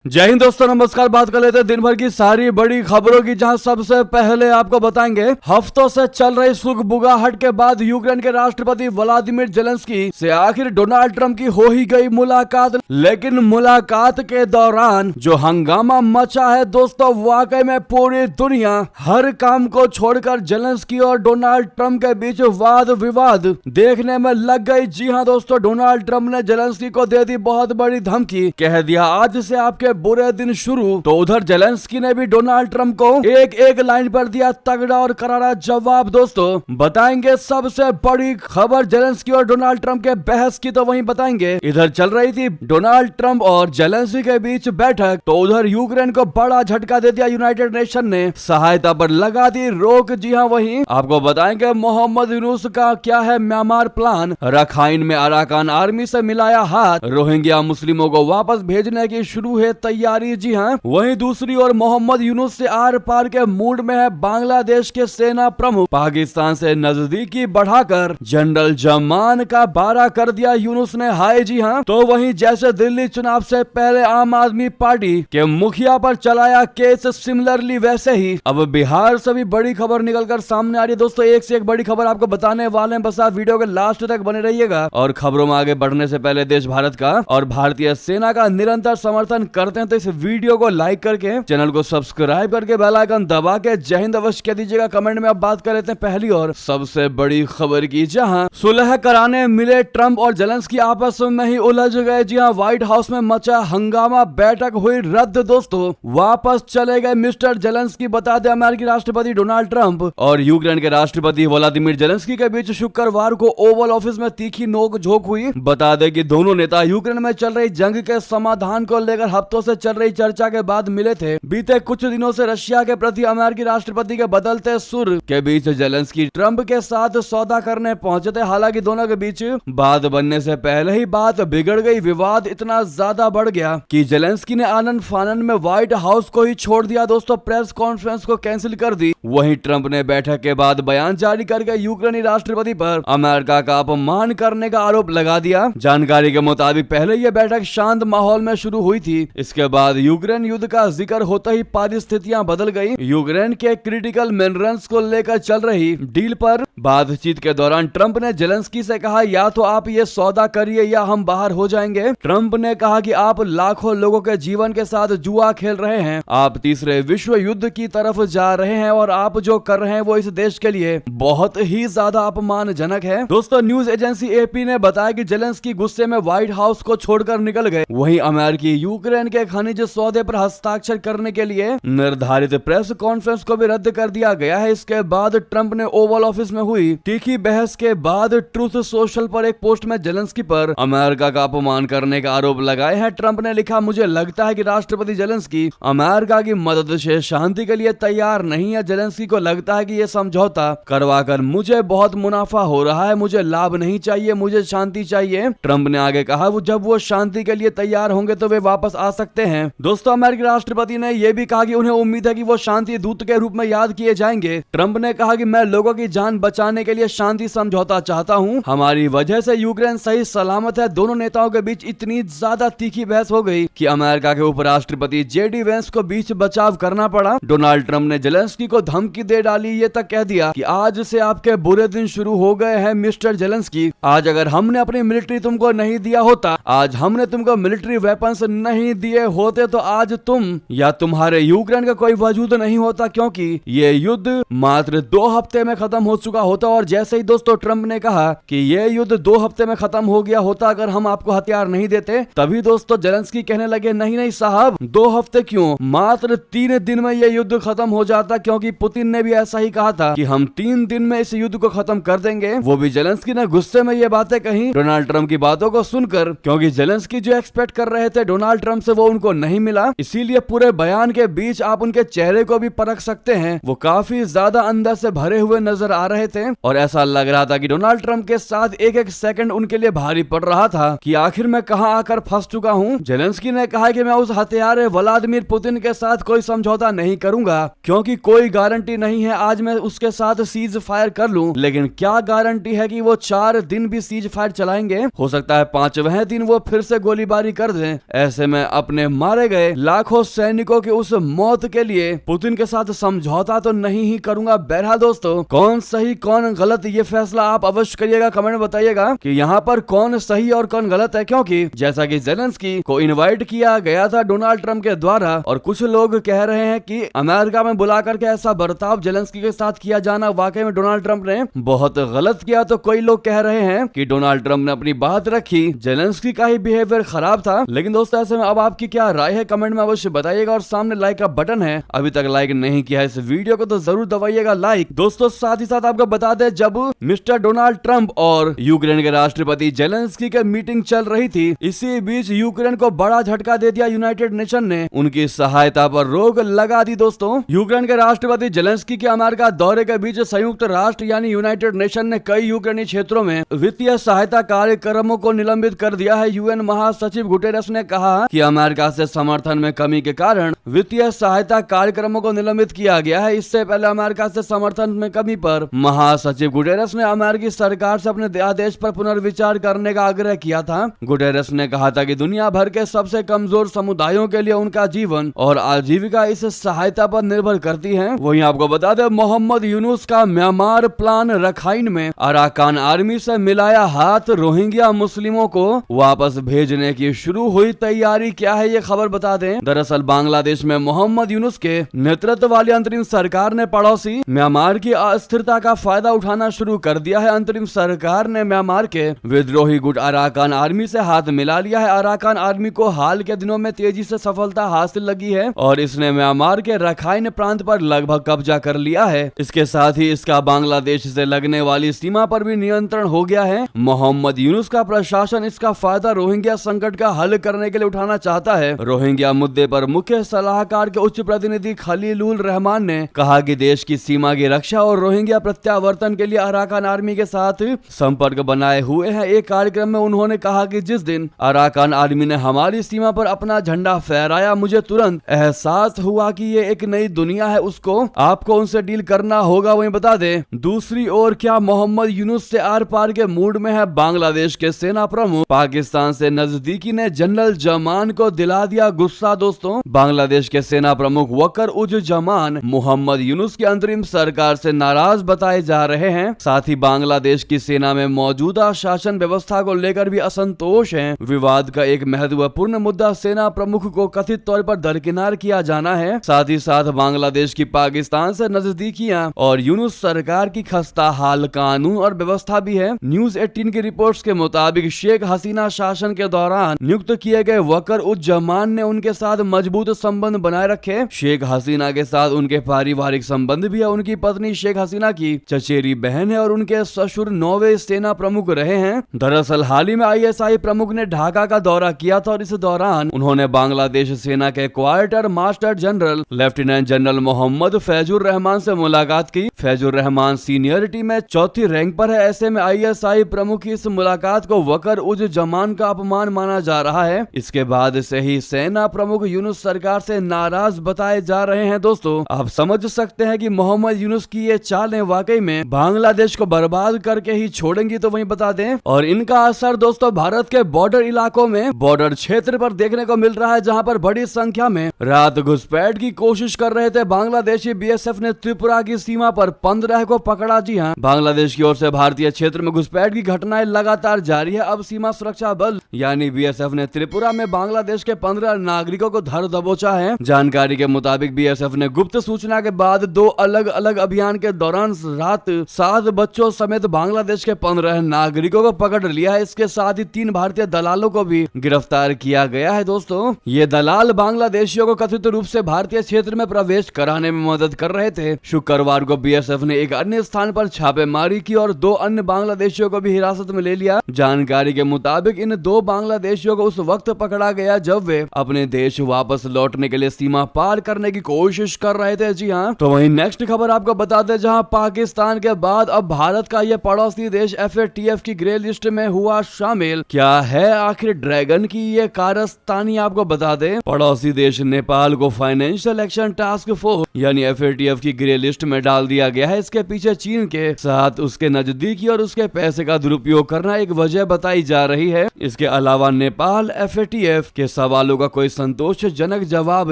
जय हिंद दोस्तों, नमस्कार। बात कर लेते हैं दिन भर की सारी बड़ी खबरों की, जहां सबसे पहले आपको बताएंगे हफ्तों से चल रही सुगबुगाहट के बाद यूक्रेन के राष्ट्रपति व्लादिमीर जेलेंस्की से आखिर डोनाल्ड ट्रंप की हो ही गई मुलाकात। लेकिन मुलाकात के दौरान जो हंगामा मचा है दोस्तों, वाकई में पूरी दुनिया हर काम को छोड़कर जेलेंस्की और डोनाल्ड ट्रंप के बीच वाद विवाद देखने में लग गई। जी हाँ दोस्तों, डोनाल्ड ट्रंप ने जेलेंस्की को दे दी बहुत बड़ी धमकी, कह दिया आज से आपके बुरे दिन शुरू। तो उधर जेलेंस्की ने भी डोनाल्ड ट्रंप को एक एक लाइन पर दिया तगड़ा और करारा जवाब। दोस्तों बताएंगे सबसे बड़ी खबर जेलेंस्की और डोनाल्ड ट्रंप के बहस की, तो वहीं बताएंगे इधर चल रही थी डोनाल्ड ट्रंप और जेलेंस्की के बीच बैठक, तो उधर यूक्रेन को बड़ा झटका दे दिया यूनाइटेड नेशन ने, सहायता पर लगा दी रोक। जी हाँ, वहीं आपको बताएंगे मोहम्मद यूनुस का क्या है म्यांमार प्लान, रखाइन में अराकान आर्मी से मिलाया हाथ, रोहिंग्या मुस्लिमों को वापस भेजने की शुरू है तैयारी। जी हाँ, वहीं दूसरी ओर मोहम्मद यूनुस से आर पार के मूड में है बांग्लादेश के सेना प्रमुख, पाकिस्तान से नजदीकी बढ़ाकर जनरल जमान का 12 कर दिया यूनुस ने हाय। जी हाँ, तो वहीं जैसे दिल्ली चुनाव से पहले आम आदमी पार्टी के मुखिया पर चलाया केस, सिमिलरली वैसे ही अब बिहार से भी बड़ी खबर निकलकर सामने आ रही है। दोस्तों एक से एक बड़ी खबर आपको बताने वाले हैं, बस आप वीडियो के लास्ट तक बने रहिएगा। और खबरों में आगे बढ़ने से पहले देश भारत का और भारतीय सेना का निरंतर समर्थन करते हैं तो इस वीडियो को लाइक करके, चैनल को सब्सक्राइब करके, बेल आइकन दबा के जय हिंद अवश्य कह दीजिएगा कमेंट में। अब बात कर लेते हैं पहली और सबसे बड़ी खबर की, जहां सुलह कराने मिले ट्रंप और जेलेंस्की आपस में ही उलझ गए। जी हां, व्हाइट हाउस में मचा हंगामा, बैठक हुई रद्द। दोस्तों वापस चले गए मिस्टर जेलेंस्की। बता दें अमेरिकी राष्ट्रपति डोनाल्ड ट्रंप और यूक्रेन के राष्ट्रपति व्लादिमीर जेलेंस्की के बीच शुक्रवार को ओवल ऑफिस में तीखी नोकझोंक हुई। बता दें कि दोनों नेता यूक्रेन में चल रही जंग के समाधान को लेकर हफ्तों से चल रही चर्चा के बाद मिले थे। बीते कुछ दिनों से रशिया के प्रति अमेरिकी राष्ट्रपति के बदलते सुर के बीच जेलेंस्की ट्रंप के साथ सौदा करने पहुंचे थे। हालांकि दोनों के बीच बात बनने से पहले ही बात बिगड़ गई। विवाद इतना ज्यादा बढ़ गया कि जेलेंस्की ने आनंद फानन में व्हाइट हाउस को ही छोड़ दिया। दोस्तों प्रेस कॉन्फ्रेंस को कैंसिल कर दी। वहीं ट्रंप ने बैठक के बाद बयान जारी करके यूक्रेनी राष्ट्रपति पर अमेरिका का अपमान करने का आरोप लगा दिया। जानकारी के मुताबिक पहले यह बैठक शांत माहौल में शुरू हुई थी। इसके बाद यूक्रेन युद्ध का जिक्र होते ही परिस्थितियां बदल गई। यूक्रेन के क्रिटिकल मिनरल्स को लेकर चल रही डील पर बातचीत के दौरान ट्रंप ने जेलेंस्की से कहा या तो आप ये सौदा करिए या हम बाहर हो जाएंगे। ट्रंप ने कहा कि आप लाखों लोगों के जीवन के साथ जुआ खेल रहे हैं, आप तीसरे विश्व युद्ध की तरफ जा रहे हैं और आप जो कर रहे हैं वो इस देश के लिए बहुत ही ज्यादा अपमानजनक है। दोस्तों न्यूज एजेंसी एपी ने बताया कि जेलेंस्की गुस्से में व्हाइट हाउस को छोड़कर निकल गए। वहीं अमेरिकी यूक्रेन के खनिज सौदे पर हस्ताक्षर करने के लिए निर्धारित प्रेस कॉन्फ्रेंस को भी रद्द कर दिया गया है। इसके बाद ट्रंप ने ओवल ऑफिस में हुई तीखी बहस के बाद ट्रूथ सोशल पर एक पोस्ट में जेलेंस्की पर अमेरिका का अपमान करने का आरोप लगाए हैं। ट्रंप ने लिखा, मुझे लगता है कि राष्ट्रपति जेलेंस्की अमेरिका की मदद से शांति के लिए तैयार नहीं है। जेलेंस्की को लगता है कि यह समझौता करवाकर मुझे बहुत मुनाफा हो रहा है, मुझे लाभ नहीं चाहिए, मुझे शांति चाहिए। ट्रंप ने आगे कहा जब वो शांति के लिए तैयार होंगे तो वे वापस आ सकते हैं। दोस्तों अमेरिकी राष्ट्रपति ने यह भी कहा कि उन्हें उम्मीद है कि वो शांति दूत के रूप में याद किए जाएंगे। ट्रंप ने कहा कि मैं लोगों की जान बचाने के लिए शांति समझौता चाहता हूं, हमारी वजह से यूक्रेन सही सलामत है। दोनों नेताओं के बीच इतनी ज्यादा तीखी बहस हो गई कि अमेरिका के उपराष्ट्रपति जेडी वेंस को बीच बचाव करना पड़ा। डोनाल्ड ट्रंप ने जेलेंस्की को धमकी दे डाली, ये तक कह दिया कि आज से आपके बुरे दिन शुरू हो गए हैं मिस्टर जेलेंस्की। आज अगर हमने अपनी मिलिट्री तुमको नहीं दिया होता, आज हमने तुमको मिलिट्री वेपन्स नहीं दिए होते तो आज तुम या तुम्हारे यूक्रेन का कोई वजूद नहीं होता, क्योंकि ये युद्ध मात्र 2 हफ्ते में खत्म हो चुका होता। और जैसे ही दोस्तों ट्रंप ने कहा कि ये युद्ध 2 हफ्ते में खत्म हो गया होता अगर हम आपको हथियार नहीं देते, तभी दोस्तों जेलेंस्की कहने लगे नहीं नहीं साहब 2 हफ्ते क्यों, मात्र 3 दिन में ये युद्ध खत्म हो जाता, क्योंकि पुतिन ने भी ऐसा ही कहा था कि हम 3 दिन में इस युद्ध को खत्म कर देंगे। वो भी जेलेंस्की ने गुस्से में ये बातें कही डोनाल्ड ट्रंप की बातों को सुनकर, क्योंकि जेलेंस्की जो एक्सपेक्ट कर रहे थे डोनाल्ड ट्रंप से वो उनको नहीं मिला। इसीलिए पूरे बयान के बीच आप उनके चेहरे को भी परख सकते हैं, वो काफी ज्यादा अंदर से भरे हुए नजर आ रहे थे और ऐसा लग रहा था कि डोनाल्ड ट्रंप के साथ एक एक सेकंड उनके लिए भारी पड़ रहा था कि आखिर मैं कहां आकर फंस चुका हूं। जेलेंस्की ने कहा कि मैं उस हत्यारे व्लादिमीर पुतिन के साथ कोई समझौता नहीं करूंगा, क्योंकि कोई गारंटी नहीं है आज मैं उसके साथ सीज फायर कर लूं, लेकिन क्या गारंटी है कि वो 4 दिन भी सीज फायर चलाएंगे। हो सकता है 5वें दिन वो फिर से गोलीबारी कर दें। ऐसे में अपने मारे गए लाखों सैनिकों की उस मौत के लिए पुतिन के साथ समझौता तो नहीं ही करूंगा। बहरहाल दोस्तों, कौन सही कौन गलत ये फैसला आप अवश्य करिएगा, कमेंट में बताइएगा कि यहाँ पर कौन सही और कौन गलत है। क्योंकि जैसा कि जेलेंस्की को इनवाइट किया गया था डोनाल्ड ट्रंप के द्वारा, और कुछ लोग कह रहे हैं कि अमेरिका में बुला करके ऐसा बर्ताव जेलेंस्की के साथ किया जाना वाकई में डोनाल्ड ट्रंप ने बहुत गलत किया। तो कई लोग कह रहे हैं कि डोनाल्ड ट्रंप ने अपनी बात रखी, जेलेंस्की का ही बिहेवियर खराब था। लेकिन दोस्तों, ऐसे में अब आपकी क्या राय है, कमेंट में अवश्य बताइएगा। और सामने लाइक का बटन है, अभी तक लाइक नहीं किया है इस वीडियो को तो जरूर दबाइएगा लाइक। दोस्तों, साथ ही साथ आपको बता दें, जब मिस्टर डोनाल्ड ट्रंप और यूक्रेन के राष्ट्रपति जेलेंस्की की मीटिंग चल रही थी, इसी बीच यूक्रेन को बड़ा झटका दे दिया यूनाइटेड नेशन ने, उनकी सहायता पर रोक लगा दी। दोस्तों, यूक्रेन के राष्ट्रपति जेलेंस्की के अमेरिका दौरे के बीच संयुक्त राष्ट्र यानी यूनाइटेड नेशन ने कई यूक्रेनी क्षेत्रों में वित्तीय सहायता कार्यक्रमों को निलंबित कर दिया है। यूएन महासचिव गुटेरेस ने कहा कि अमेरिका से समर्थन में कमी के कारण वित्तीय सहायता कार्यक्रमों को निलंबित किया गया है। इससे पहले अमेरिका से समर्थन में कमी पर महासचिव गुटेरेस ने अमेरिकी सरकार से अपने आदेश पर पुनर्विचार करने का आग्रह किया था। गुटेरेस ने कहा था कि दुनिया भर के सबसे कमजोर समुदायों के लिए उनका जीवन और आजीविका इस सहायता पर निर्भर करती है। वहीं आपको बता दें, मोहम्मद यूनुस का म्यांमार प्लान, रखाइन में अराकान आर्मी से मिलाया हाथ, रोहिंग्या मुस्लिमों को वापस भेजने की शुरू हुई तैयारी। क्या है ये खबर बता दें। दरअसल बांग्लादेश में मोहम्मद यूनुस के नेतृत्व वाली अंतरिम सरकार ने पड़ोसी म्यांमार की अस्थिरता का फायदा उठाना शुरू कर दिया है। अंतरिम सरकार ने म्यांमार के विद्रोही गुट अराकान आर्मी से हाथ मिला लिया है। अराकान आर्मी को हाल के दिनों में तेजी से सफलता हासिल लगी है और इसने म्यांमार के रखाइन प्रांत पर लगभग कब्जा कर लिया है। इसके साथ ही इसका बांग्लादेश से लगने वाली सीमा पर भी नियंत्रण हो गया है। मोहम्मद यूनुस का प्रशासन इसका फायदा रोहिंग्या संकट का हल करने के लिए उठाना चाहता है। रोहिंग्या मुद्दे पर मुख्य सलाहकार के उच्च प्रतिनिधि खलीलुल रहमान ने कहा कि देश की सीमा की रक्षा और रोहिंग्या प्रत्यावर्तन के लिए अराकान आर्मी के साथ संपर्क बनाए हुए हैं। एक कार्यक्रम में उन्होंने कहा कि जिस दिन अराकान आर्मी ने हमारी सीमा पर अपना झंडा फहराया, मुझे तुरंत एहसास हुआ कि ये एक नई दुनिया है, उसको आपको उनसे डील करना होगा। वहीं बता दें, दूसरी ओर क्या मोहम्मद यूनुस से आर पार के मूड में है बांग्लादेश के सेना प्रमुख। पाकिस्तान से नजदीकी ने जनरल जमान को दिला दिया गुस्सा। दोस्तों, बांग्लादेश के सेना प्रमुख वकर उज जमान मोहम्मद यूनुस की अंतरिम सरकार से नाराज बताए जा रहे हैं। साथ ही बांग्लादेश की सेना में मौजूदा शासन व्यवस्था को लेकर भी असंतोष है। विवाद का एक महत्वपूर्ण मुद्दा सेना प्रमुख को कथित तौर पर दरकिनार किया जाना है। साथ ही साथ बांग्लादेश की पाकिस्तान से नजदीकियां और यूनुस सरकार की खस्ता हाल कानून और व्यवस्था भी है। न्यूज 18 की रिपोर्ट्स के मुताबिक शेख हसीना शासन के दौरान नियुक्त किए गए वकर उज जमान ने उनके साथ मजबूत संबंध बनाए रखे। शेख हसीना के साथ उनके पारिवारिक संबंध भी है। उनकी पत्नी शेख हसीना की चचेरी बहन है और उनके ससुर नौवे सेना प्रमुख रहे हैं। दरअसल हाल ही में ISI प्रमुख ने ढाका का दौरा किया था और इस दौरान उन्होंने बांग्लादेश सेना के quarter master general lieutenant general Mohammad Faizur Rahman से मुलाकात की। फैजुर रहमान सीनियरिटी में चौथी रैंक पर है। ऐसे में ISI प्रमुख की इस मुलाकात को वकर उज जमान का अपमान माना जा रहा है। इसके बाद से ही सेना प्रमुख यूनुस सरकार से नाराज बताए जा रहे हैं। दोस्तों, आप समझ सकते हैं कि मोहम्मद यूनुस की ये चालें वाकई में बांग्लादेश को बर्बाद करके ही छोड़ेंगी। तो वहीं बता दें, और इनका असर दोस्तों भारत के बॉर्डर इलाकों में, बॉर्डर क्षेत्र पर देखने को मिल रहा है, जहां पर बड़ी संख्या में रात घुसपैठ की कोशिश कर रहे थे बांग्लादेशी। BSF ने त्रिपुरा की सीमा पर 15 को पकड़ा। जी हां, बांग्लादेश की ओर से भारतीय क्षेत्र में घुसपैठ की घटनाएं लगातार जारी है। अब सीमा सुरक्षा बल यानी BSF ने त्रिपुरा में बांग्लादेश के 15 नागरिकों को धर दबोचा है। जानकारी के मुताबिक BSF ने गुप्त सूचना के बाद 2 अलग अलग अभियान के दौरान रात 7 बच्चों समेत बांग्लादेश के 15 नागरिकों को पकड़ लिया है। इसके साथ ही 3 भारतीय दलालों को भी गिरफ्तार किया गया है। दोस्तों, ये दलाल बांग्लादेशियों को कथित रूप से भारतीय क्षेत्र में प्रवेश कराने में मदद कर रहे थे। शुक्रवार को BSF ने एक अन्य स्थान पर छापेमारी की और 2 अन्य बांग्लादेशियों को भी हिरासत में ले लिया। जानकारी के मुताबिक इन 2 बांग्लादेशियों को उस वक्त पकड़ा गया जब वे अपने देश वापस लौटने के लिए सीमा पार करने की कोशिश कर रहे थे। जी हाँ, तो वहीं नेक्स्ट खबर आपको बता दें, जहां पाकिस्तान के बाद अब भारत का यह पड़ोसी देश FATF की ग्रे लिस्ट में हुआ शामिल। क्या है आखिर ड्रैगन की ये कारस्तानी, आपको बता दें, पड़ोसी देश नेपाल को फाइनेंशियल एक्शन टास्क फोर्स यानी FATF की ग्रे लिस्ट में डाल दिया गया है। इसके पीछे चीन के साथ उसके नजदीकी और उसके पैसे का दुरुपयोग करना एक वजह बताई जा रही है। इसके अलावा नेपाल FATF के सवालों का कोई संतोषजनक जवाब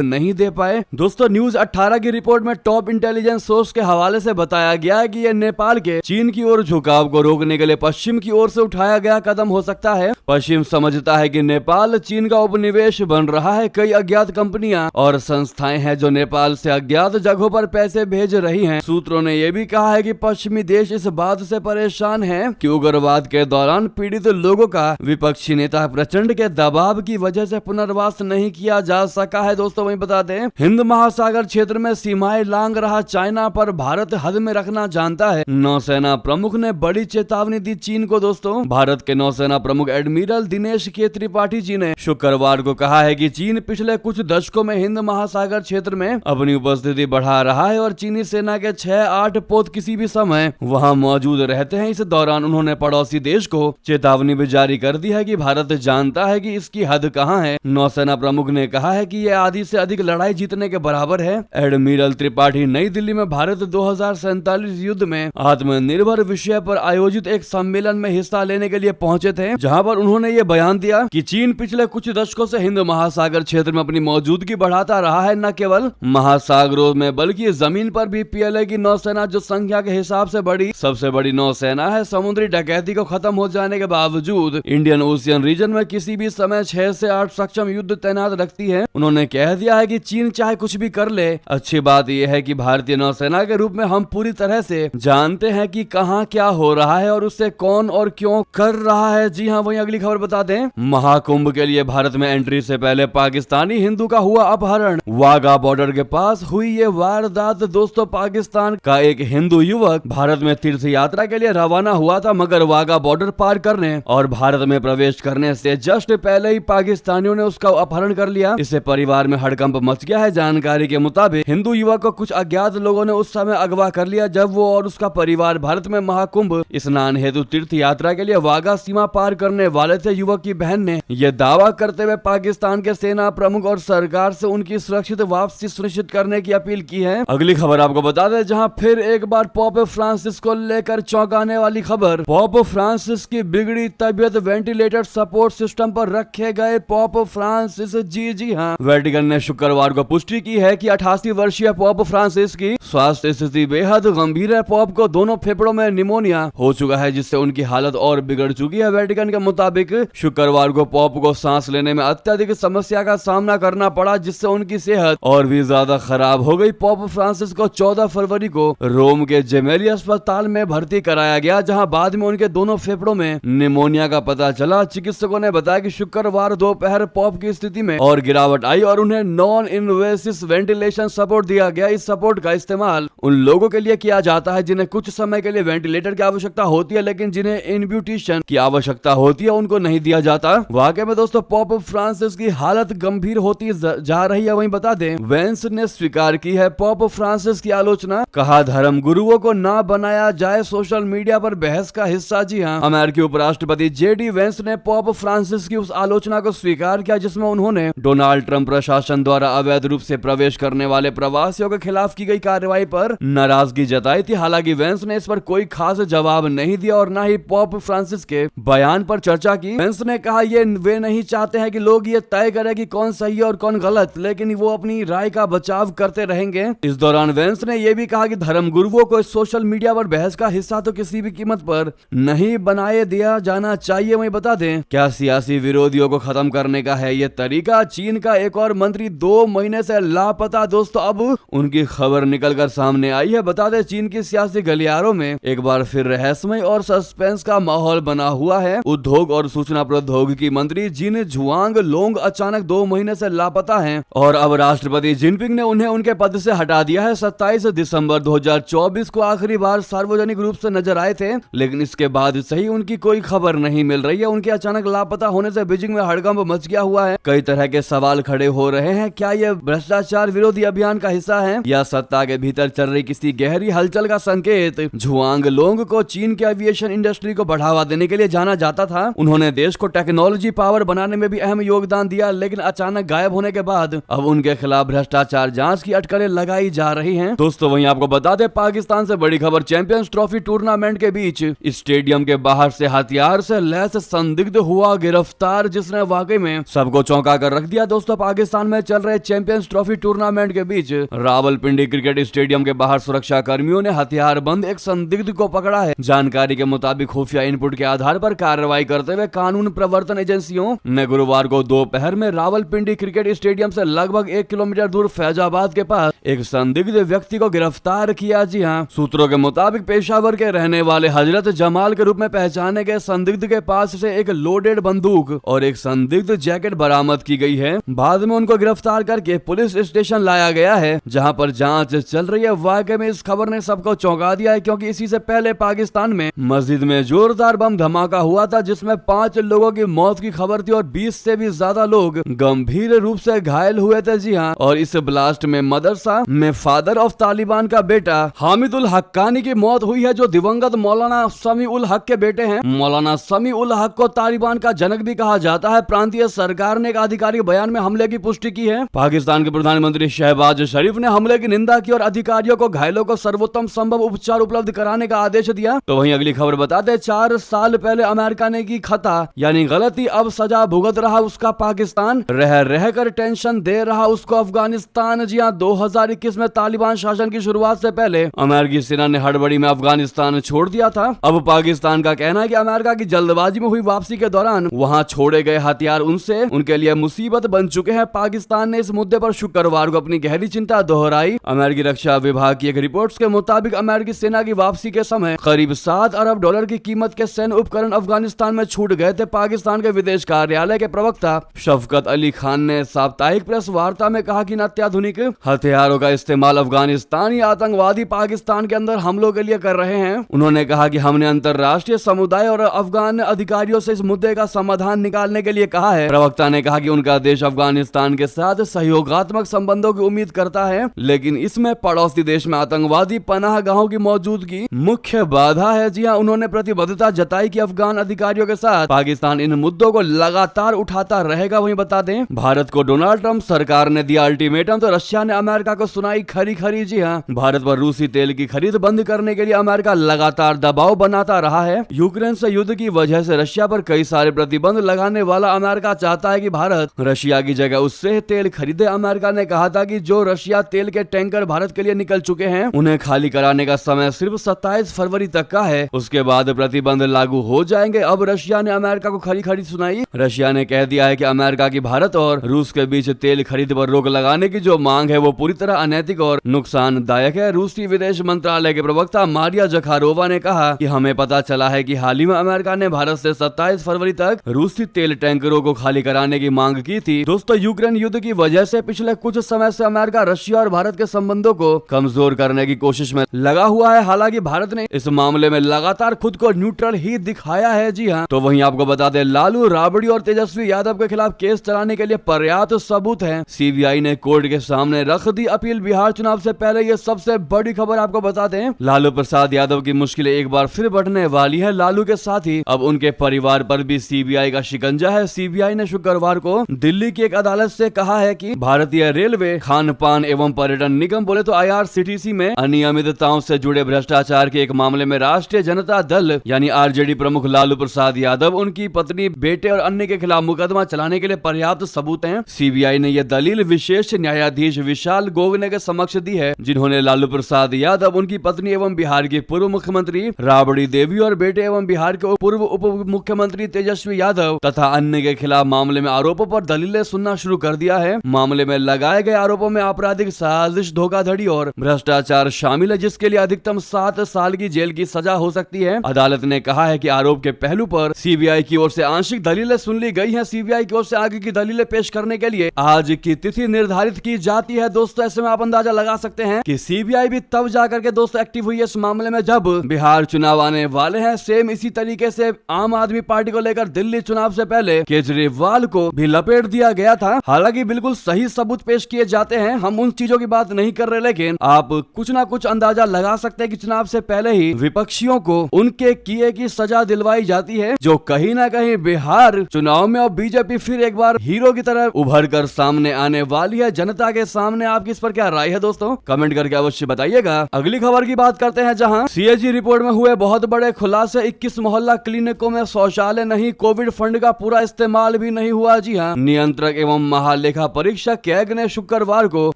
नहीं दे पाए। दोस्तों न्यूज 18 की रिपोर्ट में टॉप इंटेलिजेंस सोर्स के हवाले से बताया गया है कि यह नेपाल के चीन की ओर झुकाव को रोकने के लिए पश्चिम की ओर से उठाया गया कदम हो सकता है। पश्चिम समझता है कि नेपाल चीन का उपनिवेश बन रहा है। कई अज्ञात कंपनियां और संस्थाएं हैं जो नेपाल से अज्ञात जगहों पर पैसे भेज रही हैं। सूत्रों ने यह भी कहा है कि पश्चिमी देश इस बात से परेशान है कि उग्रवाद के दौरान पीड़ित लोगों का विपक्षी नेता प्रचंड के दबाव की वजह से पुनर्वास नहीं किया जा सका है। दोस्तों वहीं बता दें, हिंद महासागर क्षेत्र में सीमाएं लांघ रहा चाइना पर भारत हद में रखना जानता है। नौसेना प्रमुख ने बड़ी चेतावनी दी चीन को। दोस्तों भारत के नौसेना प्रमुख एडमिरल दिनेश के त्रिपाठी जी ने शुक्रवार को कहा है कि चीन पिछले कुछ दशकों में हिंद महासागर क्षेत्र में अपनी उपस्थिति बढ़ा रहा है और चीनी सेना के 6-8 पोत किसी भी समय वहां मौजूद रहते हैं। इस दौरान उन्होंने पड़ोसी देश को चेतावनी भी जारी कर दी है कि भारत जानता है कि इसकी हद कहां है। नौसेना प्रमुख ने कहा है कि यह आधी से अधिक लड़ाई जीतने के बराबर है। एडमिरल त्रिपाठी नई दिल्ली में भारत 2047 युद्ध में आत्मनिर्भर विषय पर आयोजित एक सम्मेलन में हिस्सा लेने के लिए पहुंचे थे, जहां पर उन्होंने ये बयान दिया कि चीन पिछले कुछ दशकों से हिंद महासागर क्षेत्र में अपनी मौजूदगी बढ़ाता रहा है। न केवल महासागरों में बल्कि जमीन पर भी पीएलए की नौसेना, जो संख्या के हिसाब से सबसे बड़ी नौसेना है, समुद्री डकैती को खत्म हो जाने के बावजूद इंडियन ओशियन रीजन में किसी भी समय 6 से 8 सक्षम युद्ध तैनात रखती है। उन्होंने कह दिया है कि चीन चाहे कुछ भी कर ले, अच्छी बात यह है कि भारतीय नौसेना के रूप में हम पूरी तरह से जानते हैं कि कहां क्या हो रहा है और उससे कौन और क्यों कर रहा है। जी हां, वहीं अगली खबर बता दें, महाकुंभ के लिए भारत में एंट्री से पहले पाकिस्तानी हिंदू का हुआ अपहरण। वाघा बॉर्डर के पास हुई ये वारदात। दोस्तों पाकिस्तान का एक हिंदू युवक भारत में तीर्थ यात्रा के लिए रवाना हुआ था, मगर वाघा बॉर्डर पार करने और भारत में प्रवेश करने से जस्ट पहले ही पाकिस्तानियों ने उसका अपहरण कर लिया। इससे परिवार में हड़कंप मच गया है। जानकारी के मुताबिक हिंदू युवक को कुछ अज्ञात लोगों ने उस समय अगवा कर लिया जब वो और उसका परिवार भारत में महाकुंभ स्नान हेतु तीर्थ यात्रा के लिए वाघा सीमा पार करने वाले थे। युवक की बहन ने यह दावा करते हुए पाकिस्तान के सेना प्रमुख और सरकार से उनकी सुरक्षित वापसी सुनिश्चित करने की अपील की है। अगली खबर आपको बता दें, जहां फिर एक बार पोप फ्रांसिस को लेकर चौंकाने वाली खबर। पोप फ्रांसिस की बिगड़ी तबियत, वेंटिलेटर सपोर्ट सिस्टम पर रखे गए पोप फ्रांसिस। जी हाँ, वेटिकन ने शुक्रवार को पुष्टि की है कि 88 वर्षीय पोप फ्रांसिस की स्वास्थ्य स्थिति बेहद गंभीर है। पोप को दोनों फेफड़ों में निमोनिया हो चुका है, जिससे उनकी हालत और बिगड़ चुकी है। वेटिकन के मुताबिक शुक्रवार को पोप को सांस लेने में अत्यधिक समस्या का सामना करना पड़ा, जिससे उनकी सेहत और भी ज्यादा खराब हो गई। पोप फ्रांसिस को 14 फरवरी को रोम के जेमेली अस्पताल में भर्ती कराया गया, जहां बाद में उनके दोनों फेफड़ों में निमोनिया का पता चला। चिकित्सकों ने बताया कि शुक्रवार दोपहर पोप की स्थिति में और गिरावट आई और उन्हें नॉन इन्वेसिव वेंटिलेशन सपोर्ट दिया गया। इस सपोर्ट का इस्तेमाल उन लोगों के लिए किया जाता है जिन्हें कुछ समय के लिए वेंटिलेटर की आवश्यकता होती है, लेकिन जिन्हें इनब्यूटेशन की आवश्यकता होती है उनको नहीं दिया जाता। वाकई में दोस्तों पोप फ्रांसिस की हालत गंभीर होती जा रही है। वहीं बता दें, वेंस ने स्वीकार की है पोप फ्रांसिस की आलोचना। कहा धर्म गुरुओं को ना बनाया जाए सोशल मीडिया पर बहस का हिस्सा। जी हाँ, अमेरिकी उपराष्ट्रपति जेडी वेंस ने पोप फ्रांसिस की उस आलोचना को स्वीकार किया जिसमें उन्होंने डोनाल्ड ट्रंप प्रशासन द्वारा अवैध रूप से प्रवेश करने वाले प्रवासियों के खिलाफ की गई कार्रवाई पर नाराजगी जताई थी। हालांकि वेंस ने इस पर कोई खास जवाब नहीं दिया और न ही पोप फ्रांसिस के बयान पर चर्चा की। वेंस ने कहा ये वे नहीं चाहते हैं कि लोग ये तय करें कि कौन सही है और कौन गलत, लेकिन वो अपनी राय का बचाव करते रहेंगे। इस दौरान वेंस ने यह भी कहा कि धर्म गुरुओं को सोशल मीडिया पर बहस का हिस्सा तो किसी भी कीमत पर नहीं बनाए दिया जाना चाहिए। वहीं बता दें, क्या सियासी विरोधियों को खत्म करने का है ये तरीका? चीन का एक और मंत्री 2 महीने से लापता। दोस्तों अब उनकी खबर निकलकर सामने आई है। बता दें, चीन की सियासी गलियारों में एक बार फिर रहस्यमय और सस्पेंस का माहौल बना हुआ है। उद्योग और सूचना प्रौद्योगिकी मंत्री जिन झुआंग लोंग अचानक 2 महीने से लापता हैं और अब राष्ट्रपति जिनपिंग ने उन्हें उनके पद से हटा दिया है। 27 दिसंबर 2024 को आखिरी बार सार्वजनिक रूप से नजर आए थे, लेकिन इसके बाद से ही उनकी कोई खबर नहीं मिल रही है। उनके अचानक लापता होने से बीजिंग में हड़कंप मच गया हुआ है। कई तरह के सवाल खड़े हो रहे हैं। क्या यह भ्रष्टाचार विरोधी अभियान का हिस्सा है या सत्ता के भीतर चल रही किसी गहरी हलचल का संकेत? झुआंग लोंग को चीन के एविएशन इंडस्ट्री को बढ़ावा देने के लिए जाना जाता था। उन्होंने देश को टेक्नोलॉजी पावर बनाने में भी अहम योगदान दिया, लेकिन अचानक गायब होने के बाद अब उनके खिलाफ भ्रष्टाचार जांच की अटकलें लगाई जा रही हैं। दोस्तों वहीं आपको बता दें, पाकिस्तान से बड़ी खबर। चैंपियंस ट्रॉफी टूर्नामेंट के बीच स्टेडियम के बाहर से हथियार से लैस संदिग्ध हुआ गिरफ्तार, जिसने वाकई में सबको चौंका कर रख दिया दोस्तों। पाकिस्तान में चल रहे चैंपियंस ट्रॉफी टूर्नामेंट के बीच रावलपिंडी क्रिकेट स्टेडियम के बाहर सुरक्षा कर्मियों ने हथियार बंद एक संदिग्ध को पकड़ा है। जानकारी के मुताबिक खुफिया इनपुट के आधार पर कार्रवाई करते हुए कानून प्रवर्तन एजेंसियों ने गुरुवार को दोपहर में रावलपिंडी क्रिकेट स्टेडियम से लगभग 1 किलोमीटर दूर फैजाबाद के पास एक संदिग्ध व्यक्ति को गिरफ्तार किया। जी हाँ, सूत्रों के मुताबिक पेशावर के रहने वाले हजरत जमाल के रूप में पहचाने गए संदिग्ध के पास से एक लोडेड बंदूक और एक संदिग्ध जैकेट बरामद की गई है। बाद में उनको गिरफ्तार करके पुलिस स्टेशन लाया गया है, जहां पर जांच चल रही है। वाकई में इस खबर ने सबको चौंका दिया है, क्योंकि इसी से पहले पाकिस्तान में मस्जिद में जोरदार बम धमाका हुआ था, जिसमें 5 लोगों की मौत की खबर थी और 20 से भी ज्यादा लोग गंभीर रूप से घायल हुए थे। जी हाँ, और इस ब्लास्ट में मदरसा में फादर ऑफ तालिबान का बेटा हामिदुल हक्कानी की मौत हुई है, जो दिवंगत मौलाना समी उल हक के बेटे हैं। मौलाना समी उल हक को तालिबान का जनक भी कहा जाता है। प्रांतीय सरकार ने एक आधिकारिक बयान में हमले की पुष्टि की है। पाकिस्तान के प्रधानमंत्री शहबाज शरीफ ने हमले की निंदा की और अधिकारियों को घायलों को सर्वोत्तम संभव उपचार उपलब्ध कराने का आदेश दिया। तो वहीं अगली खबर बताते हैं, 4 साल पहले अमेरिका ने की खता यानी गलती, अब सजा भुगत रहा उसका पाकिस्तान। रह रह कर टेंशन दे रहा उसको अफगानिस्तान। जी हाँ, 2021 में तालिबान शासन की शुरुआत से पहले अमेरिकी सेना ने हड़बड़ी में अफगानिस्तान छोड़ दिया था। अब पाकिस्तान का कहना है कि अमेरिका की जल्दबाजी में हुई वापसी के दौरान वहां छोड़े गए हथियार उनके लिए मुसीबत बन चुके हैं। पाकिस्तान ने इस मुद्दे पर शुक्रवार को अपनी गहरी चिंता दोहराई। अमेरिकी रक्षा विभाग की एक रिपोर्ट के मुताबिक अमेरिकी सेना की वापसी के समय करीब $7 अरब की कीमत के सैन्य उपकरण अफगानिस्तान में छूट गए थे। पाकिस्तान के विदेश कार्यालय के प्रवक्ता शफकत अली खान ने साप्ताहिक प्रेस वार्ता में कहा कि अत्याधुनिक हथियारों का इस्तेमाल अफगानिस्तानी आतंकवादी पाकिस्तान के अंदर हमलों के लिए कर रहे हैं। उन्होंने कहा कि हमने अंतर्राष्ट्रीय समुदाय और अफगान अधिकारियों से इस मुद्दे का समाधान निकालने के लिए कहा है। प्रवक्ता ने कहा कि उनका देश अफगानिस्तान के साथ सहयोगात्मक संबंधों की उम्मीद करता है, लेकिन इसमें पड़ोसी देश में आतंकवादी पनाहगाहों की मौजूदगी मुख्य बाधा है। जी हाँ, उन्होंने प्रतिबद्धता जताई कि अफगान अधिकारियों के साथ पाकिस्तान इन मुद्दों को लगातार उठाता रहेगा। वहीं बता दें, भारत को डोनाल्ड ट्रंप सरकार ने दिया अल्टीमेटम, तो रशिया ने अमेरिका को सुनाई खरी खरी। जी हाँ, भारत पर रूसी तेल की खरीद बंद करने के लिए अमेरिका लगातार दबाव बनाता रहा है। यूक्रेन से युद्ध की वजह से रशिया पर कई सारे प्रतिबंध लगाने वाला अमेरिका चाहता है कि भारत रशिया की जगह उससे तेल खरीदे। अमेरिका ने कहा था कि जो रशिया तेल के टैंकर भारत के लिए निकल चुके हैं, उन्हें खाली कराने का समय सिर्फ 27 फरवरी तक का है, उसके बाद प्रतिबंध लागू हो जाएंगे। अब रशिया ने अमेरिका को खरी खरी सुनाई। रशिया ने कह दिया है कि अमेरिका की भारत और रूस के बीच तेल खरीद पर रोक लगाने की जो मांग है वो पूरी तरह अनैतिक और नुकसानदायक है। रूसी विदेश मंत्रालय के प्रवक्ता मारिया जखारोवा ने कहा कि हमें पता चला है कि हाल ही में अमेरिका ने भारत से 27 फरवरी तक रूसी तेल टैंकरों को खाली कराने की मांग की थी। दोस्तों, यूक्रेन युद्ध की वजह से पिछले कुछ समय से अमेरिका रशिया और भारत के संबंधों को कमजोर करने की कोशिश में लगा हुआ है। हालांकि भारत ने इस मामले में लगातार खुद को न्यूट्रल ही दिखाया है। जी हाँ, तो वहीं आपको बता दें, लालू, राबड़ी और तेजस्वी यादव के खिलाफ केस चलाने के लिए पर्याप्त सबूत है। सीबीआई ने कोर्ट के सामने रख दी अपील। बिहार चुनाव से पहले ये सबसे बड़ी खबर आपको बता दें, लालू प्रसाद यादव की मुश्किलें एक बार फिर बढ़ने वाली है। लालू के साथ ही अब उनके परिवार पर भी सीबीआई का शिकंजा है। सीबीआई ने शुक्रवार को दिल्ली की एक अदालत से कहा है कि भारतीय रेलवे, खान पान एवं पर्यटन निगम बोले तो IRCTC में अनियमितताओं से जुड़े भ्रष्टाचार के एक मामले में राष्ट्रीय जनता दल यानी RJD प्रमुख लालू प्रसाद यादव, उनकी पत्नी, बेटे और अन्य के खिलाफ मुकदमा चलाने के लिए पर्याप्त सबूत हैं। सीबीआई ने यह दलील विशेष न्यायाधीश विशाल गोगने के समक्ष दी है, जिन्होंने लालू प्रसाद यादव, उनकी पत्नी एवं बिहार की पूर्व मुख्यमंत्री राबड़ी देवी और बेटे एवं बिहार के पूर्व उप मुख्यमंत्री तेजस्वी यादव तथा अन्य के खिलाफ मामले में आरोपों पर दलीलें सुनना शुरू कर दिया है। मामले में लगाए गए आरोपों में आपराधिक साजिश, धोखाधड़ी और भ्रष्टाचार शामिल है, जिसके लिए अधिकतम 7 साल की जेल की सजा हो सकती है। अदालत ने कहा है कि आरोप के पहलू पर सीबीआई की ओर से आंशिक दलीलें सुन ली गई हैं। सीबीआई की ओर से आगे की दलीलें पेश करने के लिए आज की तिथि निर्धारित की जाती है। दोस्तों, ऐसे में आप अंदाजा लगा सकते हैं कि सीबीआई भी तब जाकर के दोस्तों एक्टिव हुई है इस मामले में जब बिहार चुनाव आने वाले हैं। सेम इसी तरीके से आम आदमी पार्टी को लेकर दिल्ली चुनाव से पहले केजरीवाल को भी लपेट दिया गया था। हालांकि बिल्कुल सही सबूत पेश किए जाते हैं, हम उन चीजों की बात नहीं कर रहे, लेकिन आप कुछ ना कुछ अंदाजा लगा सकते हैं कि चुनाव से पहले ही विपक्षियों को उनके किए की सजा दिलवाई जाती है, जो कहीं ना कहीं बिहार चुनाव में और बीजेपी फिर एक बार हीरो की तरह उभर कर सामने आने वाली है जनता के सामने। आपकी इस पर क्या राय है दोस्तों, कमेंट करके अवश्य बताइएगा। अगली खबर की बात करते हैं, जहां CAG रिपोर्ट में हुए बहुत बड़े खुलासे। 21 मोहल्ला क्लिनिकों में शौचालय नहीं, कोविड फंड का पूरा इस्तेमाल भी नहीं नहीं हुआ। जी हाँ, नियंत्रक एवं महालेखा परीक्षक कैग ने शुक्रवार को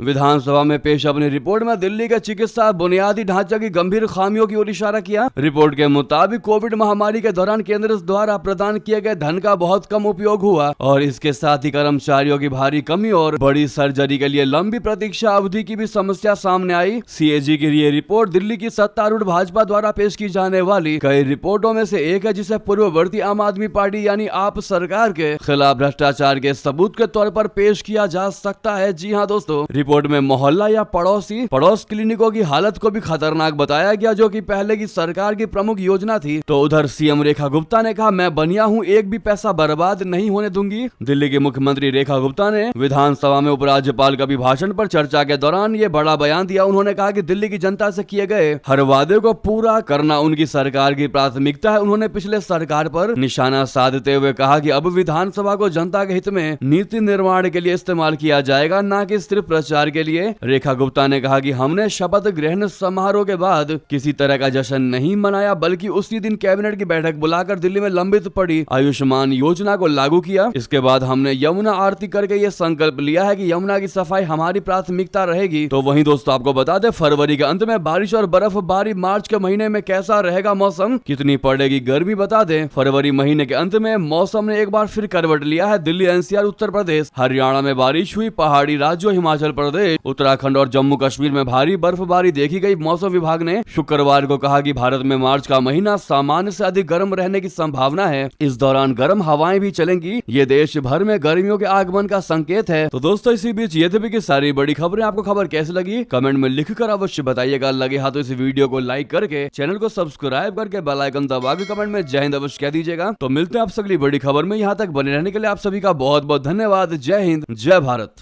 विधानसभा में पेश अपनी रिपोर्ट में दिल्ली के चिकित्सा बुनियादी ढांचे की गंभीर खामियों की ओर इशारा किया। रिपोर्ट के मुताबिक कोविड महामारी के दौरान केंद्र द्वारा प्रदान किए गए धन का बहुत कम उपयोग हुआ और इसके साथ ही कर्मचारियों की भारी कमी और बड़ी सर्जरी के लिए लंबी प्रतीक्षा अवधि की भी समस्या सामने आई। सीएजी की ये रिपोर्ट दिल्ली की सत्तारूढ़ भाजपा द्वारा पेश की जाने वाली कई रिपोर्टों में से एक है, जिसे पूर्ववर्ती आम आदमी पार्टी यानी आप सरकार के खिलाफ भ्रष्टाचार के सबूत के तौर पर पेश किया जा सकता है। जी हाँ दोस्तों, रिपोर्ट में मोहल्ला या पड़ोस क्लिनिकों की हालत को भी खतरनाक बताया गया, जो कि पहले की सरकार की प्रमुख योजना थी। तो उधर सीएम रेखा गुप्ता ने कहा, मैं बनिया हूँ, एक भी पैसा बर्बाद नहीं होने दूंगी। दिल्ली की मुख्यमंत्री रेखा गुप्ता ने विधानसभा में उपराज्यपाल के अभिभाषण पर चर्चा के दौरान ये बड़ा बयान दिया। उन्होंने कहा कि दिल्ली की जनता से किए गए हर वादे को पूरा करना उनकी सरकार की प्राथमिकता है। उन्होंने पिछले सरकार पर निशाना साधते हुए कहा कि अब विधानसभा को जनता के हित में नीति निर्माण के लिए इस्तेमाल किया जाएगा, न कि सिर्फ प्रचार के लिए। रेखा गुप्ता ने कहा कि हमने शपथ ग्रहण समारोह के बाद किसी तरह का जश्न नहीं मनाया, बल्कि उसी दिन कैबिनेट की बैठक बुलाकर दिल्ली में लंबित पड़ी आयुष्मान योजना को लागू किया। इसके बाद हमने यमुना आरती करके ये संकल्प लिया है कि यमुना की सफाई हमारी प्राथमिकता रहेगी। तो वहीं दोस्तों आपको बता दें, फरवरी के अंत में बारिश और बर्फबारी, मार्च के महीने में कैसा रहेगा मौसम, कितनी पड़ेगी गर्मी, बता दें। फरवरी महीने के अंत में मौसम ने एक बार फिर करवट लिया है। दिल्ली, एनसीआर, उत्तर प्रदेश, हरियाणा में बारिश हुई। पहाड़ी राज्यों हिमाचल प्रदेश, उत्तराखंड और जम्मू कश्मीर में भारी बर्फबारी देखी गई। मौसम विभाग ने शुक्रवार को कहा कि भारत में मार्च का महीना सामान्य से अधिक गर्म रहने की संभावना है। इस दौरान गर्म हवाएं भी चलेंगी। ये देश भर में गर्मियों के आगमन का संकेत है। तो दोस्तों इसी बीच ये थी कि सारी बड़ी खबरें। आपको खबर कैसी लगी कमेंट में लिखकर अवश्य बताइएगा। लगे हाथ तो इस वीडियो को लाइक करके चैनल को सब्सक्राइब करके बेल आइकन दबा के कमेंट में जय हिंद अवश्य कह दीजिएगा। तो मिलते हैं आप अगली बड़ी खबर में। यहाँ तक बने रहने के लिए आप सभी का बहुत बहुत धन्यवाद। जय हिंद, जय भारत।